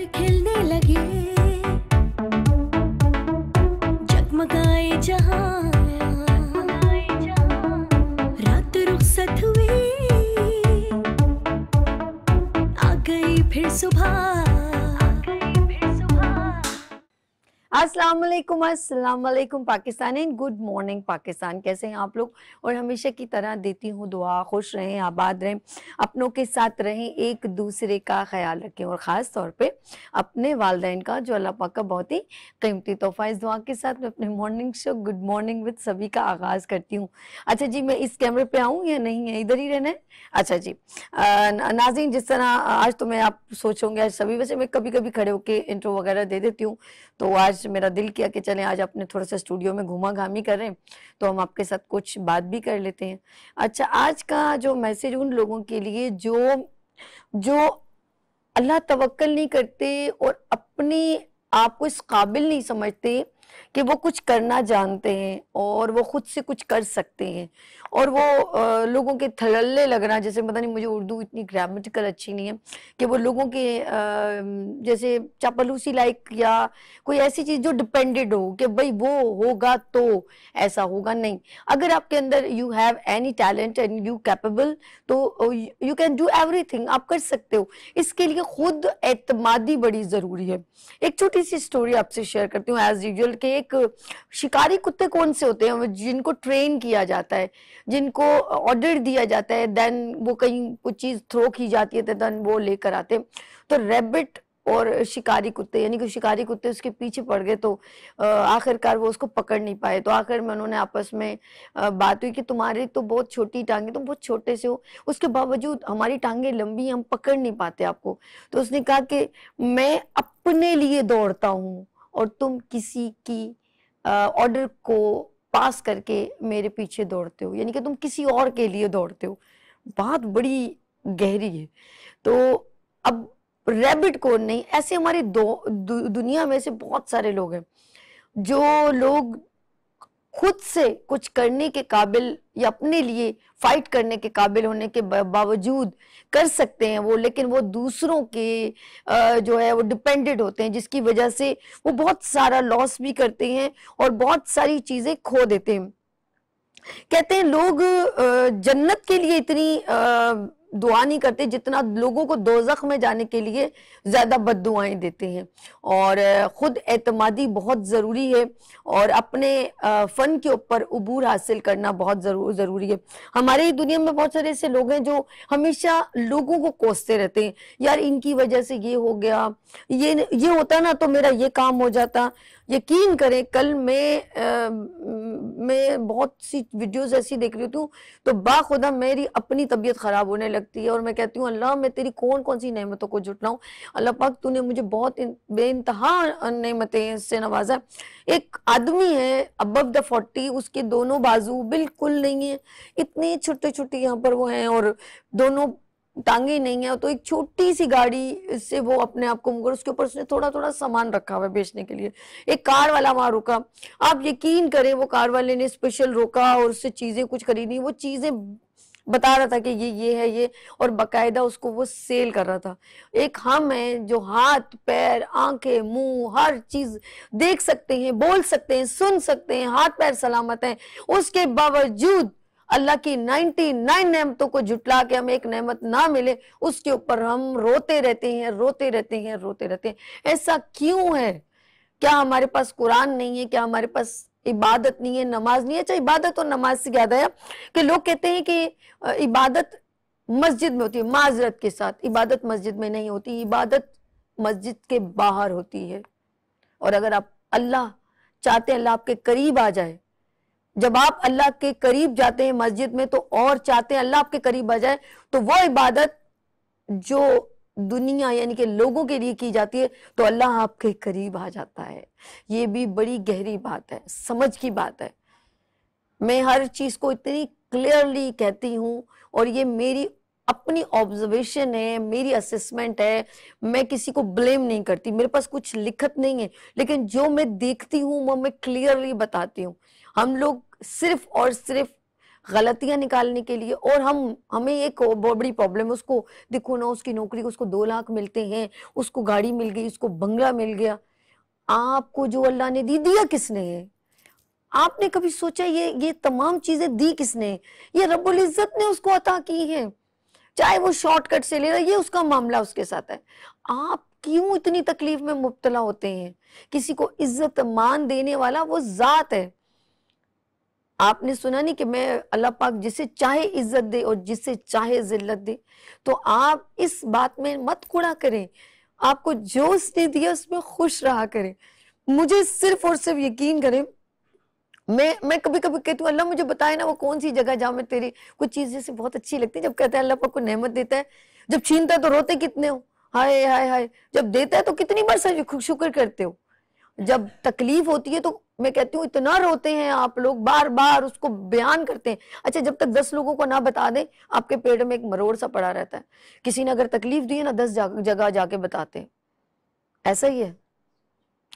खिलने लगे, जगमगाए जहां, रात रुखसत हुई, आ गई फिर सुबह। अस्सलाम वालेकुम पाकिस्तानी, गुड मॉर्निंग पाकिस्तान। कैसे हैं आप लोग? और हमेशा की तरह देती हूँ दुआ, खुश रहें, आबाद रहें, अपनों के साथ रहें, एक दूसरे का ख्याल रखें और ख़ास तौर पे अपने वालिदैन का, जो अल्लाह पाक का बहुत ही कीमती तोहफ़ा। इस दुआ के साथ मैं अपने morning show good morning with सभी का आगाज़ करती हूँ। अच्छा जी, मैं इस कैमरे पे आऊँ या नहीं है, इधर ही रहना है? अच्छा जी। नाज़रीन, जिस तरह आज तो मैं, आप सोचोगे आज सभी, वैसे मैं कभी कभी खड़े होके इंट्रो वगैरह दे देती हूँ, तो आज मेरा दिल किया कि चलें आज अपने थोड़ा सा स्टूडियो में घूमा घामी कर रहे हैं, तो हम आपके साथ कुछ बात भी कर लेते हैं। अच्छा, आज का जो मैसेज उन लोगों के लिए जो जो अल्लाह तवक्कल नहीं करते और अपने आप को इस काबिल नहीं समझते कि वो कुछ करना जानते हैं और वो खुद से कुछ कर सकते हैं, और वो लोगों के थल्ले लगना, जैसे पता नहीं, मुझे उर्दू इतनी ग्रामेटिकल अच्छी नहीं है कि वो लोगों के जैसे चापलूसी लाइक, या कोई ऐसी चीज़ जो डिपेंडेड हो कि भाई वो होगा तो ऐसा होगा। नहीं, अगर आपके अंदर you have any talent and you capable, तो यू कैन डू एवरीथिंग, आप कर सकते हो। इसके लिए खुद एतमादी बड़ी ज़रूरी है। एक छोटी सी स्टोरी आपसे शेयर करती हूँ एज यूजुअल कि एक शिकारी कुत्ते कौन से होते हैं जिनको ट्रेन किया जाता है, जिनको ऑर्डर दिया जाता है, देन वो कहीं कुछ चीज़ थ्रो की जाती है तो देन वो लेकर आते हैं। तो रैबिट और शिकारी कुत्ते, यानी कि शिकारी कुत्ते उसके पीछे पड़ गए, तो आखिरकार वो उसको पकड़ नहीं पाए। तो आखिर में उन्होंने आपस में बात हुई कि तुम्हारी तो बहुत छोटी टांगे, तुम बहुत छोटे से हो, उसके बावजूद हमारी टांगे लंबी हैं, हम पकड़ नहीं पाते आपको। तो उसने कहा कि मैं अपने लिए दौड़ता हूँ और तुम किसी की ऑर्डर को पास करके मेरे पीछे दौड़ते हो, यानी कि तुम किसी और के लिए दौड़ते हो। बात बड़ी गहरी है। तो अब रैबिट को नहीं, ऐसे हमारी दुनिया में से बहुत सारे लोग हैं जो लोग खुद से कुछ करने के काबिल या अपने लिए फाइट करने के काबिल होने के बावजूद कर सकते हैं वो, लेकिन वो दूसरों के जो है वो डिपेंडेड होते हैं, जिसकी वजह से वो बहुत सारा लॉस भी करते हैं और बहुत सारी चीजें खो देते हैं। कहते हैं लोग जन्नत के लिए इतनी दुआ नहीं करते जितना लोगों को दोज़ख में जाने के लिए ज़्यादा बद्दुआएं देते हैं। और खुद एतमादी बहुत ज़रूरी है और अपने फ़न के ऊपर उबूर हासिल करना बहुत ज़रूरी है। हमारे दुनिया में बहुत सारे ऐसे लोग हैं जो हमेशा लोगों को कोसते रहते हैं, यार इनकी वजह से ये हो गया, ये होता ना तो मेरा ये काम हो जाता। यकीन करें, कल मैं बहुत सी वीडियोस ऐसी देख रही हूँ तो बाखुदा मेरी अपनी तबीयत ख़राब होने लगती है और मैं कहती हूँ अल्लाह, मैं तेरी कौन कौन सी नेमतों को जुटलाऊं। अल्लाह पाक, तूने मुझे बहुत बेइंतहा नेमतें से नवाजा। एक आदमी है अबव द 40, उसके दोनों बाजू बिल्कुल नहीं है, इतने छोटे छोटे यहाँ पर वो हैं और दोनों टांगे नहीं है, तो एक छोटी सी गाड़ी से वो अपने आप को, मगर उसके ऊपर उसने थोड़ा थोड़ा सामान रखा हुआ है बेचने के लिए। एक कार वाला वहां रुका, आप यकीन करें वो कार वाले ने स्पेशल रोका और उससे चीजें कुछ खरीदी, वो चीजें बता रहा था कि ये है ये, और बकायदा उसको वो सेल कर रहा था। एक हम है जो हाथ पैर आंखें मुंह हर चीज देख सकते हैं, बोल सकते हैं, सुन सकते हैं, हाथ पैर सलामत हैं, उसके बावजूद अल्लाह की 99 नेमतों को जुटला के हमें एक नेमत ना मिले, उसके ऊपर हम रोते रहते हैं, रोते रहते हैं, रोते रहते हैं। ऐसा क्यों है? क्या हमारे पास कुरान नहीं है? क्या हमारे पास इबादत नहीं है, नमाज नहीं है? अच्छा, इबादत और नमाज से याद आया कि लोग कहते हैं कि इबादत मस्जिद में होती है। माजरत के साथ, इबादत मस्जिद में नहीं होती, इबादत मस्जिद के बाहर होती है। और अगर आप अल्लाह चाहते हैं अल्लाह आपके करीब आ जाए, जब आप अल्लाह के करीब जाते हैं मस्जिद में, तो और चाहते हैं अल्लाह आपके करीब आ जाए, तो वो इबादत जो दुनिया यानी कि लोगों के लिए की जाती है, तो अल्लाह आपके करीब आ जाता है। ये भी बड़ी गहरी बात है, समझ की बात है। मैं हर चीज को इतनी क्लियरली कहती हूँ और ये मेरी अपनी ऑब्जर्वेशन है, मेरी असेसमेंट है, मैं किसी को ब्लेम नहीं करती, मेरे पास कुछ लिखत नहीं है, लेकिन जो मैं देखती हूँ वो मैं क्लियरली बताती हूँ। हम लोग सिर्फ और सिर्फ गलतियां निकालने के लिए। और हमें एक बहुत बड़ी प्रॉब्लम है, उसको देखो ना, उसकी नौकरी को उसको 2 लाख मिलते हैं, उसको गाड़ी मिल गई, उसको बंगला मिल गया। आपको जो अल्लाह ने दी, दिया किसने है? आपने कभी सोचा ये तमाम चीजें दी किसने? ये रब्बुल इज्जत ने उसको अता की है। चाहे वो शॉर्टकट से ले रहा है, ये उसका मामला उसके साथ है। आप क्यों इतनी तकलीफ में मुब्तला होते हैं? किसी को इज्जत मान देने वाला वो जात है। आपने सुना नहीं कि मैं अल्लाह पाक जिसे चाहे इज्जत दे और जिसे चाहे जिल्लत दे। तो आप इस बात में मत कुड़ा करें, आपको जो उसने दिया उसमें खुश रहा करें। मुझे सिर्फ और सिर्फ यकीन करें, मैं कभी कभी कहती हूँ अल्लाह मुझे बताए ना वो कौन सी जगह जहाँ मैं तेरी कुछ चीज जैसे बहुत अच्छी लगती है। जब कहते हैं अल्लाह पाक को नेमत देता है, जब छीनता है तो रोते कितने हो, हाय हाय हाय। जब देता है तो कितनी बार शुक्र करते हो। जब तकलीफ होती है तो मैं कहती हूँ इतना रोते हैं आप लोग, बार बार उसको बयान करते हैं। अच्छा, जब तक 10 लोगों को ना बता दें, आपके पेट में एक मरोड़ सा पड़ा रहता है। किसी ने अगर तकलीफ दी है ना, 10 जगह जाके बताते हैं। ऐसा ही है,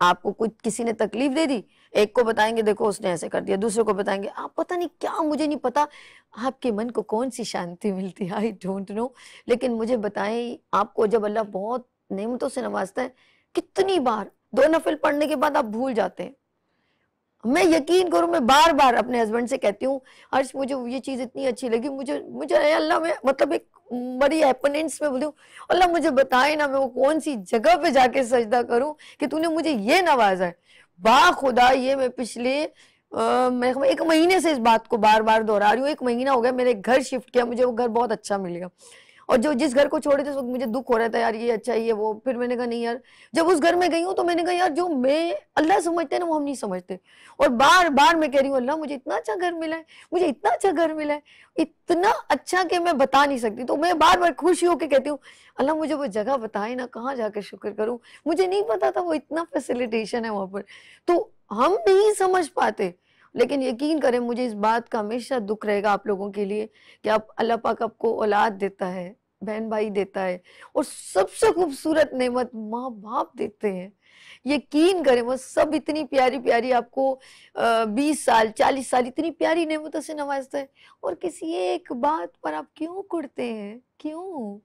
आपको कुछ किसी ने तकलीफ दे दी, एक को बताएंगे देखो उसने ऐसे कर दिया, दूसरे को बताएंगे आप पता नहीं क्या, मुझे नहीं पता आपके मन को कौन सी शांति मिलती है, आई डोंट नो। लेकिन मुझे बताएं, आपको जब अल्लाह बहुत नेमतों से नवाजता है, कितनी बार 2 नफिल पढ़ने के बाद आप भूल जाते हैं। मैं यकीन करूं, मैं बार बार अपने हस्बैंड से कहती हूँ अर्श मुझे ये चीज इतनी अच्छी लगी, मुझे मुझे अल्लाह में मतलब एक बड़ी एपोनेंट्स में बोलती हूँ अल्लाह मुझे बताए ना मैं वो कौन सी जगह पे जाके सजदा करूं कि तूने मुझे ये नवाजा है। बा खुदा, ये मैं पिछले मैं 1 महीने से इस बात को बार बार दोहरा रही हूँ। 1 महीना हो गया, मैंने घर शिफ्ट किया, मुझे वो घर बहुत अच्छा मिल गया। और जो जिस घर को छोड़े थे उस वक्त मुझे दुख हो रहा था, यार ये अच्छा ही है वो। फिर मैंने कहा नहीं यार, जब उस घर में गई हूँ तो मैंने कहा यार जो मैं अल्लाह समझते हैं ना वो हम नहीं समझते। और बार बार मैं कह रही हूँ अल्लाह मुझे इतना अच्छा घर मिला है, मुझे इतना अच्छा घर मिला है, इतना अच्छा कि मैं बता नहीं सकती। तो मैं बार बार खुशी होकर कहती हूँ अल्लाह मुझे वो जगह बताए ना, कहाँ जाकर शुक्र करूँ। मुझे नहीं पता था वो इतना फैसिलिटेशन है वहां पर, तो हम नहीं समझ पाते। लेकिन यकीन करें, मुझे इस बात का हमेशा दुख रहेगा आप लोगों के लिए कि आप अल्लाह पाक आपको औलाद देता है, बहन भाई देता है, और सबसे खूबसूरत नेमत माँ बाप देते हैं। यकीन करें वो सब इतनी प्यारी प्यारी आपको 20 साल 40 साल इतनी प्यारी नेमतों से नवाजता है, और किसी एक बात पर आप क्यों कुड़ते हैं, क्यों?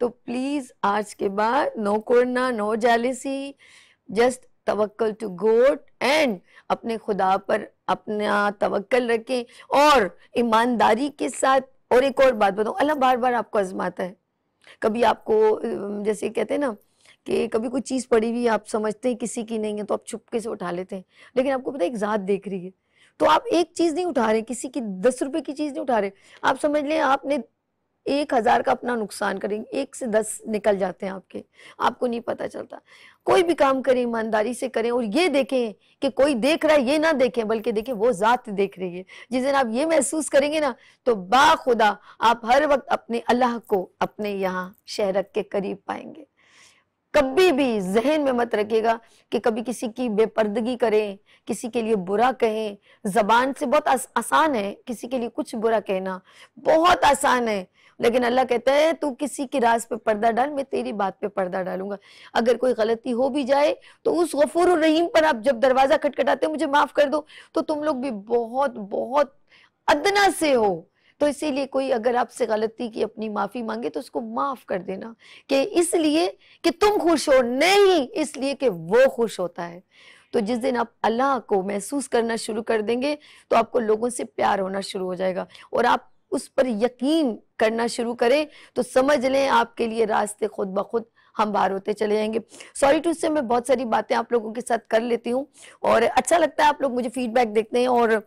तो प्लीज आज के बाद नो कुड़ना, नो जेलसी, जस्ट तवक्कल टू गॉड एंड अपने खुदा पर अपना तवक्कल रखें और ईमानदारी के साथ। और एक और बात बताऊं, अल्लाह बार बार आपको आजमाता है। कभी आपको जैसे कहते हैं ना कि कभी कोई चीज पड़ी हुई आप समझते हैं किसी की नहीं है तो आप चुपके से उठा लेते हैं, लेकिन आपको पता है एक जात देख रही है तो आप एक चीज नहीं उठा रहे, किसी की 10 रुपए की चीज नहीं उठा रहे। आप समझ लें आपने 1000 का अपना नुकसान करेंगे, 1 से 10 निकल जाते हैं आपके, आपको नहीं पता चलता। कोई भी काम करें ईमानदारी से करें और ये देखें कि कोई देख रहा है, ये ना देखें बल्कि देखें वो जात देख रही है। जिस दिन आप ये महसूस करेंगे ना तो बाखुदा आप हर वक्त अपने अल्लाह को अपने यहाँ शहरक के करीब पाएंगे। कभी भी जहन में मत रखिएगा कि कभी किसी की बेपर्दगी करें, किसी के लिए बुरा कहें। जबान से बहुत आसान है किसी के लिए कुछ बुरा कहना, बहुत आसान है, लेकिन अल्लाह कहता है तू किसी की राज पे पर्दा डाल, मैं तेरी बात पे पर्दा डालूंगा। अगर कोई गलती हो भी जाए तो उस गफूर रहीम पर आप जब दरवाजा खटखटाते मुझे माफ कर दो, तो तुम लोग भी बहुत बहुत अदना से हो। तो इसीलिए कोई अगर आपसे गलती की अपनी माफी मांगे तो उसको माफ कर देना, कि इसलिए कि तुम खुश हो, नहीं इसलिए कि वो खुश होता है। तो जिस दिन आप अल्लाह को महसूस करना शुरू कर देंगे तो आपको लोगों से प्यार होना शुरू हो जाएगा, और आप उस पर यकीन करना शुरू करें तो समझ लें आपके लिए रास्ते खुद ब खुद हमवार होते चले जाएंगे। सॉरी टू से मैं बहुत सारी बातें आप लोगों के साथ कर लेती हूँ और अच्छा लगता है आप लोग मुझे फीडबैक देखते हैं, और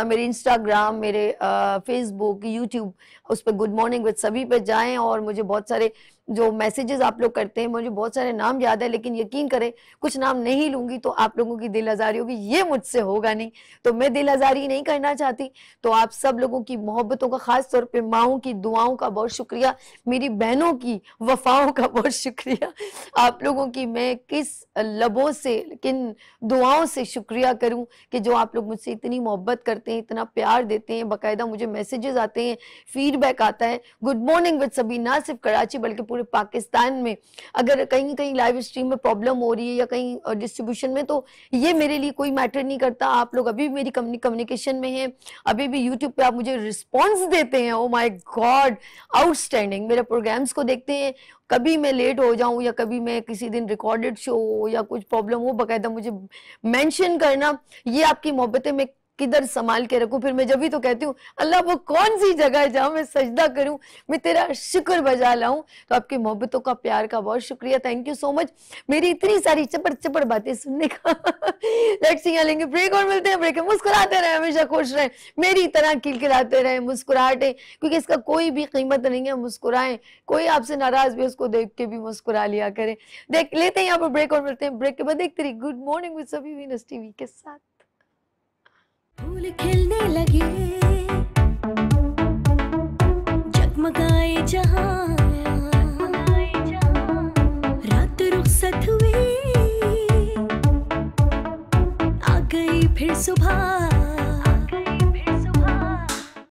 मेरे इंस्टाग्राम, मेरे फेसबुक, यूट्यूब, उस पर गुड मॉर्निंग विद सभी पे जाएं और मुझे बहुत सारे जो मैसेजेस आप लोग करते हैं, मुझे बहुत सारे नाम याद है लेकिन यकीन करें कुछ नाम नहीं लूंगी तो आप लोगों की दिल आजारी होगी, ये मुझसे होगा नहीं, तो मैं दिल आजारी नहीं करना चाहती। तो आप सब लोगों की मोहब्बतों का, खास तौर पे माओं की दुआओं का बहुत शुक्रिया, मेरी बहनों की वफाओं का बहुत शुक्रिया। आप लोगों की मैं किस लबों से, किन दुआओं से शुक्रिया करूं कि जो आप लोग मुझसे इतनी मोहब्बत करते हैं, इतना प्यार देते हैं, बाकायदा मुझे मैसेजेस आते हैं, फीडबैक आता है। गुड मॉर्निंग विद सभी ना सिर्फ कराची बल्कि पूरे पाकिस्तान में अगर कहीं कहीं लाइव स्ट्रीम में प्रॉब्लम हो रही है या कहीं डिस्ट्रीब्यूशन में, तो ये मेरे लिए कोई मैटर नहीं करता। आप लोग अभी भी मेरी कम्युनिकेशन में हैं, अभी भी यूट्यूब पे आप मुझे रिस्पॉन्स देते हैं। Oh my God, outstanding. मेरे प्रोग्राम्स को देखते हैं, कभी मैं लेट हो जाऊं या कभी मैं किसी दिन रिकॉर्डेड शो हो या कुछ प्रॉब्लम हो, बकायदा मुझे मेंशन करना। ये आपकी मोहब्बतें मैं किधर संभाल के रखूं। फिर मैं जब भी तो कहती हूँ अल्लाह वो कौन सी जगह है जहां मैं सजदा करूं, मैं तेरा शुक्र बजा लाऊं। तो आपकी मोहब्बतों का, प्यार का बहुत शुक्रिया, थैंक यू सो मच मेरी इतनी सारी चपड़ चपड़ बातें सुनने का। लेट्स सी, लेंगे ब्रेक और मिलते हैं ब्रेक में। मुस्कुराते रहे, हमेशा खुश रहे, मेरी तरह खिलखिलाते रहे। मुस्कुराहटें, क्योंकि इसका कोई भी कीमत नहीं है। मुस्कुराएं, कोई आपसे नाराज भी उसको देख के भी मुस्कुरा लिया करें। देख लेते हैं यहाँ पर ब्रेक और मिलते हैं ब्रेक के बाद। देखते रहिए गुड मॉर्निंग विद सभी वीनस टीवी के साथ। फूल खिलने लगे,